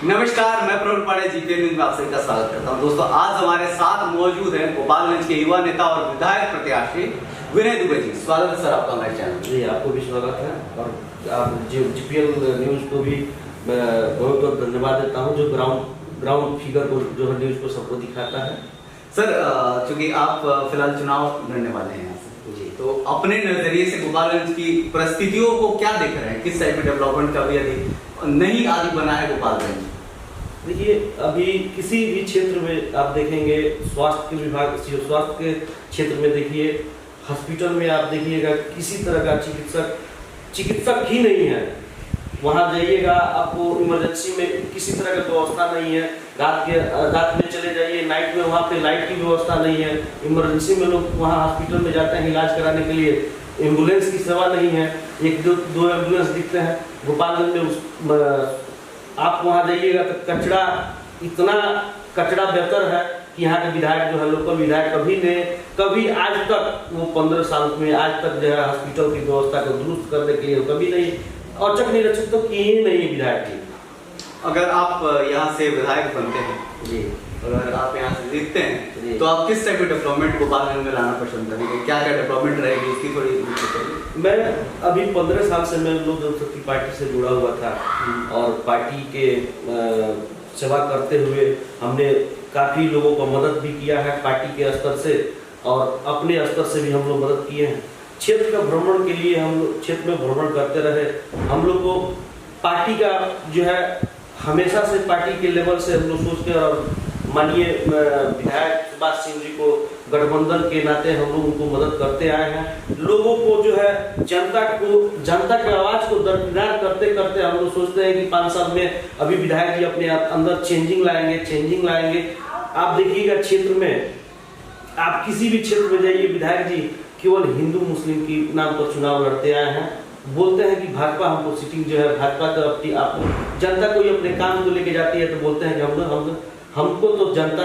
नमस्कार, मैं Praveen Pandey GK news में आप सभी का स्वागत करता हूं। दोस्तों, आज हमारे साथ मौजूद हैं गोपालगंज के युवा नेता और विधायक प्रत्याशी विनय दुबे जी। स्वागत है सर आपका हमारे चैनल। जी, आपको भी स्वागत है और आप जीपीएल न्यूज को भी मैं बहुत बहुत धन्यवाद देता हूं, जो ग्राउंड फिगर को जो है न्यूज को सबको दिखाता है। सर, चूंकि आप फिलहाल चुनाव लड़ने वाले हैं यहाँ से जी, तो अपने नजरिए से गोपालगंज की परिस्थितियों को क्या देख रहे हैं? किस टाइप के डेवलपमेंट का भी यदि नहीं आदि बना है गोपालगंज? देखिए, अभी किसी भी क्षेत्र में आप देखेंगे, स्वास्थ्य के विभाग, स्वास्थ्य के क्षेत्र में देखिए, हॉस्पिटल में आप देखिएगा किसी तरह का चिकित्सक ही नहीं है। वहाँ जाइएगा, आपको इमरजेंसी में किसी तरह का व्यवस्था नहीं है। रात में चले जाइए, नाइट में वहाँ पे लाइट की व्यवस्था नहीं है। इमरजेंसी में लोग वहाँ हॉस्पिटल में जाते हैं इलाज कराने के लिए, एम्बुलेंस की सेवा नहीं है। एक दो एम्बुलेंस दिखते हैं गोपालगंज में। आप वहाँ जाइएगा तो कचरा, इतना कचरा बेहतर है कि यहाँ के विधायक जो है, लोकल विधायक कभी आज तक, वो 15 साल में आज तक जो है हॉस्पिटल की व्यवस्था को दुरुस्त करने के लिए कभी नहीं, औचक निरीक्षक तो किए नहीं विधायक जी। अगर आप यहाँ से विधायक बनते हैं जी, अगर आप यहाँ से जीतते हैं तो आप किस टाइप के डेवलपमेंट गोपालगंज में लाना पसंद करेंगे? क्या क्या डेवलपमेंट रहेगी उसकी थोड़ी? मैं अभी 15 साल से मैं लोक जनशक्ति पार्टी से जुड़ा हुआ था और पार्टी के सेवा करते हुए हमने काफ़ी लोगों को मदद भी किया है पार्टी के स्तर से, और अपने स्तर से भी हम लोग मदद किए हैं। क्षेत्र का भ्रमण के लिए हम लोग क्षेत्र में भ्रमण करते रहे। हम लोग को पार्टी का जो है, हमेशा से पार्टी के लेवल से हम लोग सोचते हैं, और माननीय विधायक सुभाष सिंह जी को गठबंधन के नाते हम लोग उनको मदद करते आए हैं। लोगों को जो है, जनता की आवाज को दरकिनार करते करते हम लोग सोचते हैं कि 5 साल में अभी विधायक जी अपने अंदर चेंजिंग लाएंगे। आप देखिएगा, क्षेत्र में आप किसी भी क्षेत्र में जाइए, विधायक जी केवल हिंदू मुस्लिम की नाम पर चुनाव लड़ते आए हैं। बोलते हैं कि भाजपा हमको सीटिंग जो है, भाजपा तो आप जनता कोई अपने काम को लेके जाती है तो बोलते हैं कि हमको तो जनता,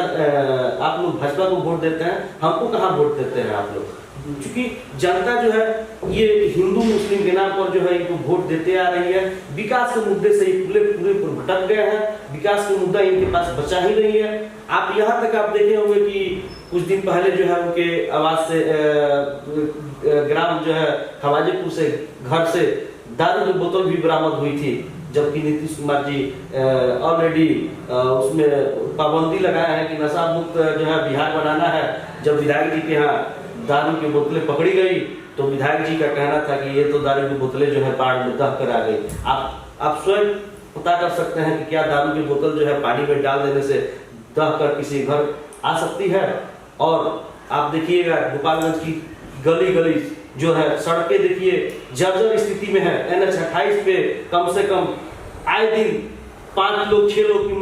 आप लोग भाजपा को वोट देते हैं, हमको कहाँ वोट देते हैं आप लोग? क्योंकि जनता जो है ये हिंदू मुस्लिम के नाम पर जो है इनको वोट देते आ रही है। विकास के मुद्दे से पूरे भटक गए हैं। विकास के मुद्दा इनके पास बचा ही नहीं है। आप यहाँ तक आप देखे होंगे कि कुछ दिन पहले जो है उनके आवास से ग्राम जो है खवाजेपुर से घर से दारू की बोतल भी बरामद हुई थी, जबकि नीतीश कुमार जी ऑलरेडी उसमें पाबंदी लगाया है कि नशा मुक्त जो है बिहार बनाना है। जब विधायक जी के यहाँ दारू की बोतलें पकड़ी गई तो विधायक जी का कहना था कि ये तो दारू की बोतलें जो है बाढ़ में दह कर आ गई। आप स्वयं पता कर सकते हैं कि क्या दारू की बोतल जो है पानी में डाल देने से दह कर किसी घर आ सकती है? और आप देखिएगा, गोपालगंज की गली जो है, सड़कें देखिए जर्जर स्थिति में है। NH 28 पे कम से कम आए दिन 5 लोग 6 लोग की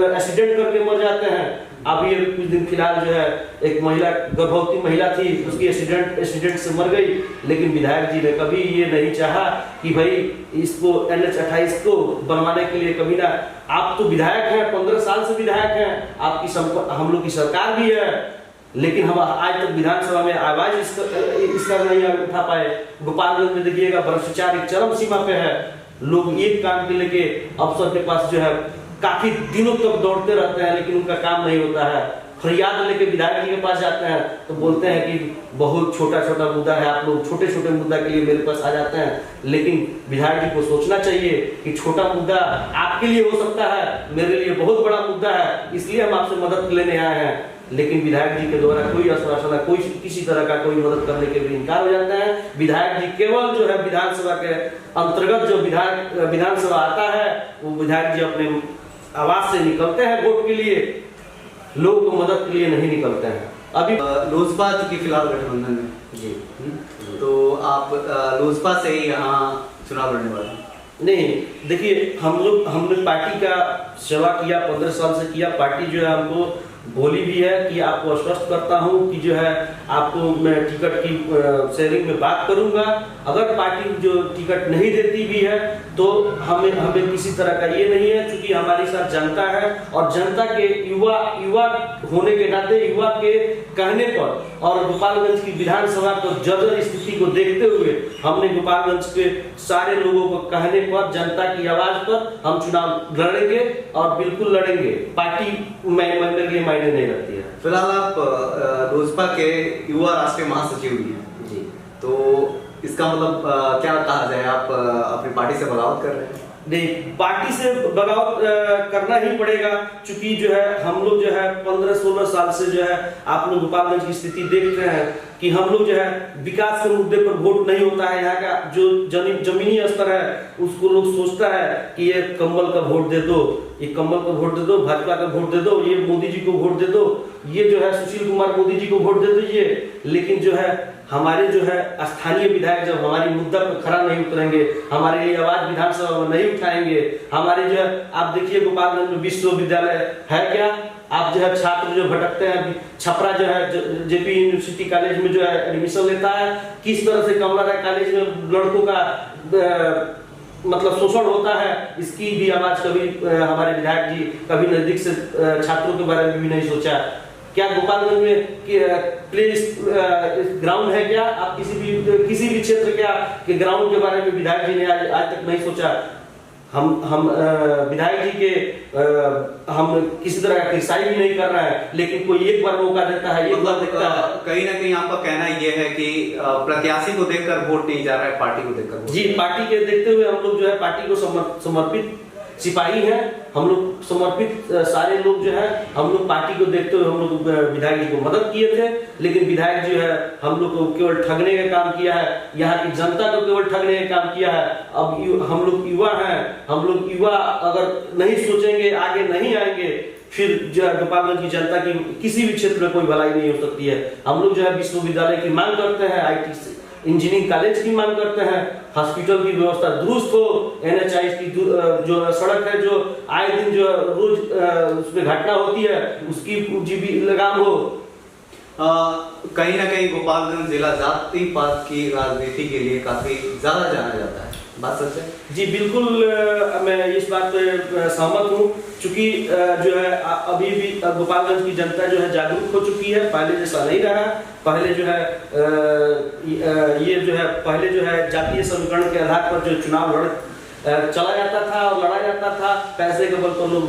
एक्सीडेंट करके मर जाते हैं। अभी कुछ दिन फिलहाल जो है एक गर्भवती महिला थी, उसकी एक्सीडेंट से मर गई। लेकिन विधायक जी ने कभी ये नहीं चाहा कि भाई इसको NH 28 को बनवाने के लिए कभी ना। आप तो विधायक हैं, 15 साल से विधायक हैं, आपकी हम लोग की सरकार भी है, लेकिन हम आज तक विधानसभा में आवाज इसका नहीं उठा पाए। गोपालगंज में देखिएगा, भ्रष्टाचार एक चरम सीमा पे है। लोग एक काम के लेके अफसर के पास जो है काफी दिनों तक दौड़ते रहते हैं, लेकिन उनका काम नहीं होता है। फरियाद लेके विधायक जी के पास जाते हैं तो बोलते हैं कि बहुत छोटा मुद्दा है, आप लोग छोटे मुद्दा के लिए मेरे पास आ जाते हैं। लेकिन विधायक जी को सोचना चाहिए कि छोटा मुद्दा आपके लिए हो सकता है, मेरे लिए बहुत बड़ा मुद्दा है, इसलिए हम आपसे मदद लेने आए हैं। लेकिन विधायक जी के द्वारा कोई आश्वासन, कोई किसी तरह का कोई मदद करने के भी इनकार हो जाता है। विधायक जी केवल जो है विधानसभा के अंतर्गत जो विधानसभा आता है, वो विधायक जी अपने आवाज से निकलते हैं वोट के लिए, लोगों को मदद के लिए नहीं निकलते हैं। अभी लोजपा की फिलहाल गठबंधन में जी, तो आप लोजपा से ही यहाँ चुनाव लड़ने वाले हैं? नहीं, देखिए, हमने पार्टी का सेवा किया, 15 साल से किया। पार्टी जो है हमको बोली भी है कि आपको आश्वस्त करता हूं कि जो है आपको मैं टिकट की शेयरिंग में बात करूंगा। अगर पार्टी जो टिकट नहीं देती भी है तो हमें हमें किसी तरह का ये नहीं है, क्योंकि हमारे साथ जनता है और जनता के युवा होने के नाते युवा के कहने पर और गोपालगंज की विधानसभा को जर्जर स्थिति को देखते हुए हमने गोपालगंज के सारे लोगों को कहने पर, जनता की आवाज पर हम चुनाव लड़ेंगे और बिल्कुल लड़ेंगे। पार्टी मेरे लिए मायने नहीं रखती है। फिलहाल आप लोजपा के युवा राष्ट्रीय महासचिव भी हैं जी, तो इसका मतलब क्या कहा जाए, आप अपनी पार्टी से बगावत कर रहे हैं? नहीं, पार्टी से बगावत करना ही पड़ेगा, क्योंकि जो है हम लोग जो है 15-16 साल से जो है आप लोग गोपालगंज की स्थिति देख रहे हैं कि हम लोग जो है विकास के मुद्दे पर वोट नहीं होता है। यहाँ का जो जमीनी स्तर है उसको लोग सोचता है कि ये कंबल का वोट दे दो, ये कंबल का वोट दे दो, भाजपा का वोट दे दो, ये मोदी जी को वोट दे दो, ये जो है सुशील कुमार मोदी जी को वोट दे दीजिए। लेकिन जो है हमारे जो है स्थानीय विधायक जब हमारी मुद्दा पर खड़ा नहीं उतरेंगे, हमारे लिए आवाज विधानसभा में नहीं उठाएंगे, हमारे जो है आप देखिए गोपालगंज में विश्वविद्यालय है क्या? आप जो है छात्र जो भटकते हैं, छपरा जो है जेपी यूनिवर्सिटी कॉलेज में जो है एडमिशन लेता है, किस तरह से कमला राय कॉलेज में लड़कों का मतलब शोषण होता है, इसकी भी आवाज कभी हमारे विधायक जी कभी नजदीक से छात्रों के बारे में भी नहीं सोचा। क्या गोपालगंज में प्ले ग्राउंड है क्या? आप किसी भी क्षेत्र के ग्राउंड के बारे में विधायक जी ने आज तक नहीं सोचा। हम विधायक जी के हम किसी तरह का क्रिटिसाइज भी नहीं कर रहे हैं, लेकिन कोई एक बार मौका देता है, एक बार देखता है। कहीं ना कहीं आपका कहना ये है कि प्रत्याशी को देखकर वोट नहीं जा रहा है, पार्टी को देखकर। जी, पार्टी के देखते हुए हम लोग जो है पार्टी को समर्पित सिपाही हैं, हम लोग समर्पित सारे लोग जो है हम लोग पार्टी को देखते हुए हम लोग विधायक जी को मदद किए थे, लेकिन विधायक जो है हम लोग को केवल ठगने का काम किया है, यहाँ की जनता को केवल ठगने का काम किया है। अब हम लोग युवा हैं, हम लोग युवा अगर नहीं सोचेंगे, आगे नहीं आएंगे, फिर जो है गोपालगंज की जनता की किसी भी क्षेत्र में कोई भलाई नहीं हो सकती है। हम लोग जो है विश्वविद्यालय की मांग करते हैं, IT इंजीनियरिंग कॉलेज की मांग करते हैं, हॉस्पिटल की व्यवस्था दुरुस्त हो, NHI की जो सड़क है जो आए दिन जो रोज उसमें घटना होती है उसकी भी लगाम हो। कहीं ना कहीं गोपालगंज जिला जाति पात की राजनीति के लिए काफी ज्यादा जाना जाता है, बात सच है? जी बिल्कुल, मैं इस बात पे सहमत हूँ, क्योंकि जो है अभी भी गोपालगंज की जनता जो है जागरूक हो चुकी है, पहले जैसा नहीं रहा। पहले जो है ये जो है पहले जो है जातीय समीकरण के आधार पर जो चुनाव चला जाता था और लड़ा जाता था, पैसे के बल पर लोग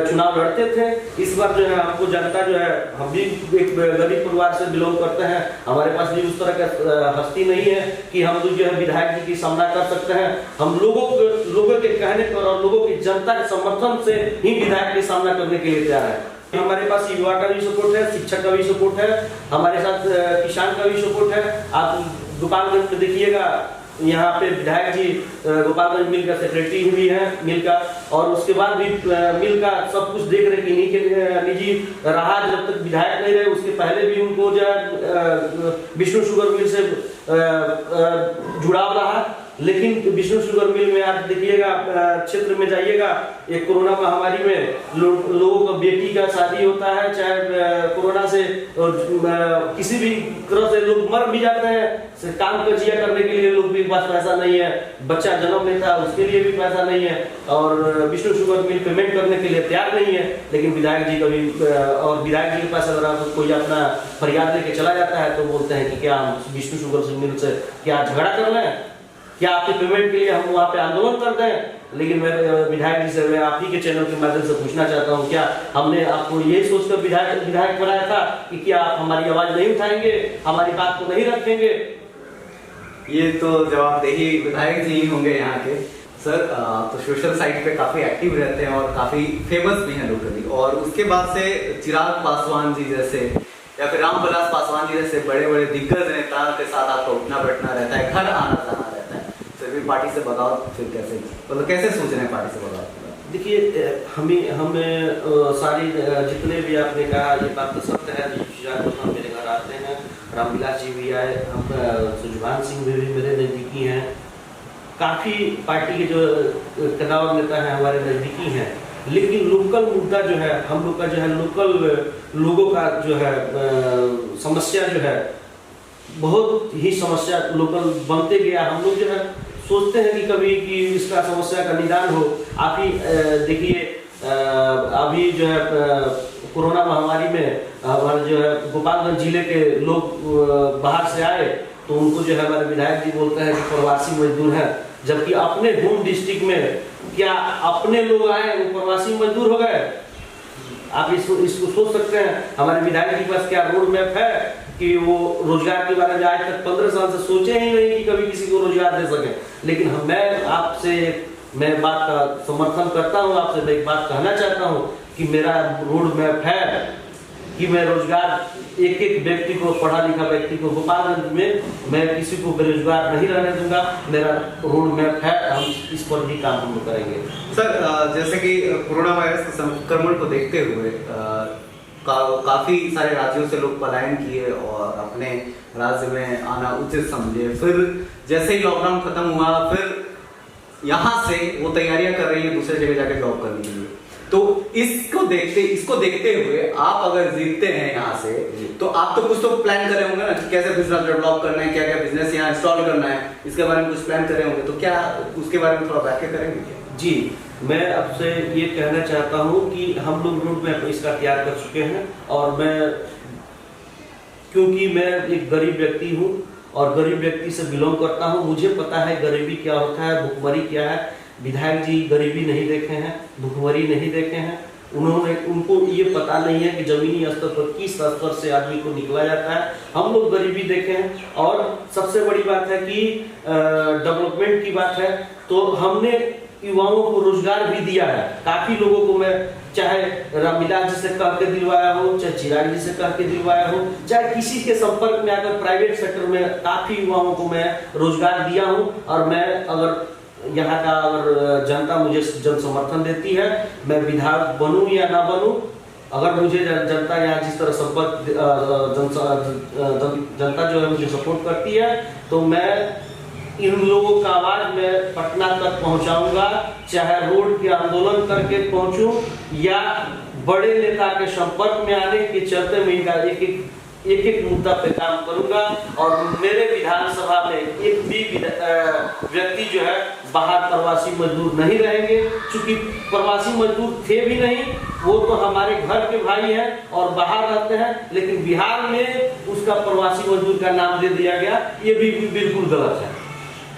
चुनाव लड़ते थे। इस बार जो है हमको जनता जो है, हम भी एक गरीब परिवार से बिलोंग करते हैं, हमारे पास भी उस तरह का हस्ती नहीं है कि हम लोग जो है विधायक जी की सामना कर सकते हैं। हम लोगों के कहने पर और लोगों की जनता के समर्थन से ही विधायक की सामना करने के लिए तैयार है। हमारे पास युवा का भी सपोर्ट है, शिक्षक का भी सपोर्ट है, हमारे साथ किसान का भी सपोर्ट है। आप गोपालगंज में देखिएगा, यहाँ पे विधायक जी गोपालगंज मिल का सेक्रेटरी भी है मिल का, और उसके बाद भी मिल का सब कुछ देख रहे कि निजी रहा। जब तक विधायक नहीं रहे उसके पहले भी उनको जो है विष्णु शुगर मिल से जुड़ाव रहा। लेकिन विष्णु शुगर मिल में आप देखिएगा, क्षेत्र में जाइएगा, एक कोरोना महामारी में लोगों का बेटी का शादी होता है, चाहे कोरोना से किसी भी तरह से लोग मर भी जाते हैं, काम कर जिया करने के लिए लोग भी पास पैसा नहीं है, बच्चा जन्म लेता है उसके लिए भी पैसा नहीं है, और विष्णु शुगर मिल पेमेंट करने के लिए तैयार नहीं है। लेकिन विधायक जी कभी और विधायक जी के पास अगर कोई अपना फरियाद लेके चला जाता है तो बोलते हैं कि क्या हम विष्णु शुगर मिल से क्या झगड़ा कर रहे हैं, क्या आपके पेमेंट के लिए हम वहाँ पे आंदोलन करते हैं। लेकिन मैं विधायक जी से मैं आप ही के चैनल के माध्यम से पूछना चाहता हूँ, क्या हमने आपको यही सोचकर विधायक बनाया था कि क्या आप हमारी आवाज नहीं उठाएंगे, हमारी बात को नहीं रखेंगे? ये तो जवाबदेही विधायक जी ही होंगे यहाँ के। सर तो सोशल साइट पे काफी एक्टिव रहते हैं और काफी फेमस भी हैं लोकली, और उसके बाद से चिराग पासवान जी जैसे या फिर रामविलास पासवान जी जैसे बड़े बड़े दिग्गज नेता के साथ आपका उठना बैठना रहता है, घर आना जाना रहता है, फिर भी पार्टी से बगावत फिर कैसे, मतलब कैसे सोच रहे हैं पार्टी से बगावत? देखिए, हमें सारी जितने भी आपने कहा ये बात तो सत्य है। चिराग पासवान मेरे घर आते हैं, रामविलास जी भी आए, हम सुजवान सिंह भी मेरे नज़दीकी हैं, काफ़ी पार्टी के जो कदावर नेता हैं हमारे नज़दीकी हैं। लेकिन लोकल मुद्दा जो है, हम लोग का जो है, लोकल लोगों का जो है समस्या जो है, बहुत ही समस्या लोकल बनते गया। हम लोग जो है सोचते हैं कि कभी कि इसका समस्या का निदान हो। आप ही देखिए, अभी जो है कोरोना महामारी में हमारे जो है गोपालगंज जिले के लोग बाहर से आए, तो उनको जो है हमारे विधायक जी बोलते हैं कि प्रवासी मजदूर हैं, जबकि अपने होम डिस्ट्रिक्ट में क्या अपने लोग आए वो प्रवासी मजदूर हो गए? आप इसको सोच सकते हैं। हमारे विधायक जी के पास क्या रोड मैप है कि वो रोजगार के बारे में आज तक 15 साल से सोचे ही नहीं कि कभी किसी को रोजगार दे सके। लेकिन मैं बात का समर्थन करता हूँ, आपसे मैं एक बात कहना चाहता हूँ कि मेरा रोड मैप है कि मैं रोजगार एक एक व्यक्ति को, पढ़ा लिखा व्यक्ति को गोपालगंज में मैं किसी को बेरोजगार नहीं रहने दूंगा। मेरा रोड मैप है, हम इस पर भी काम हम करेंगे। सर, जैसे कि कोरोना वायरस के संक्रमण को देखते हुए काफी सारे राज्यों से लोग पलायन किए और अपने राज्य में आना उचित समझे। फिर जैसे ही लॉकडाउन खत्म हुआ, फिर यहाँ से वो तैयारियां कर रही है दूसरे जगह जाकर जॉब करने के लिए। तो इसको देखते हुए आप अगर जीतते हैं यहाँ से, तो आप तो कुछ तो प्लान कर रहे होंगे ना कि कैसे बिजनेस डेवलप करना है, क्या क्या बिजनेस यहाँ इंस्टॉल करना है, इसके बारे में कुछ प्लान कर रहे होंगे। तो क्या उसके बारे में थोड़ा व्याख्या करेंगे क्या? जी, मैं आपसे ये कहना चाहता हूँ कि हम लोग रोड मैप इसका तैयार कर चुके हैं, और क्योंकि मैं एक गरीब व्यक्ति हूँ और गरीब व्यक्ति से बिलोंग करता हूँ, मुझे पता है गरीबी क्या होता है, भुखमरी क्या है। विधायक जी गरीबी नहीं देखे हैं, भुखमरी नहीं देखे हैं, उनको ये पता नहीं है कि जमीनी स्तर पर किस स्तर से आदमी को निकला जाता है। हम लोग गरीबी देखे हैं। और सबसे बड़ी बात है कि डेवलपमेंट की बात है, तो हमने युवाओं को रोजगार भी दिया है। काफी लोगों को मैं, चाहे रामविलास जी से कह के दिलवाया हो, चाहे चिराग जी से कह के दिलवाया हो, चाहे किसी के संपर्क में आकर प्राइवेट सेक्टर में काफी युवाओं को मैं रोजगार दिया हूँ। और मैं अगर यहाँ का अगर जनता मुझे जन समर्थन देती है, मैं विधायक बनूं या ना बनूं, अगर मुझे जनता यहाँ जिस तरह संपर्क जनता जो है मुझे सपोर्ट करती है, तो मैं इन लोगों का आवाज मैं पटना तक पहुंचाऊंगा, चाहे रोड के आंदोलन करके पहुंचूं या बड़े नेता के संपर्क में आने के चलते मैं इनका एक एक मुद्दा पे काम करूंगा। और मेरे विधानसभा में एक भी व्यक्ति जो है बाहर प्रवासी मजदूर नहीं रहेंगे, क्योंकि प्रवासी मजदूर थे भी नहीं, वो तो हमारे घर के भाई हैं और बाहर रहते हैं, लेकिन बिहार में उसका प्रवासी मजदूर का नाम दे दिया गया। ये भी बिल्कुल गलत है।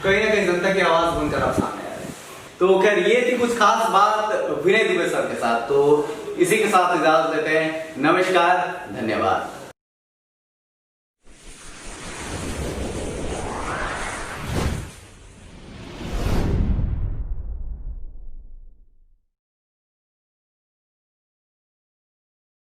कहीं ना कहीं जनता की आवाज बनकर आप सामने आ रहे हैं। तो खैर ये थी कुछ खास बात विनय दुबे सर के साथ। तो इसी के साथ इजाजत देते हैं। नमस्कार, धन्यवाद।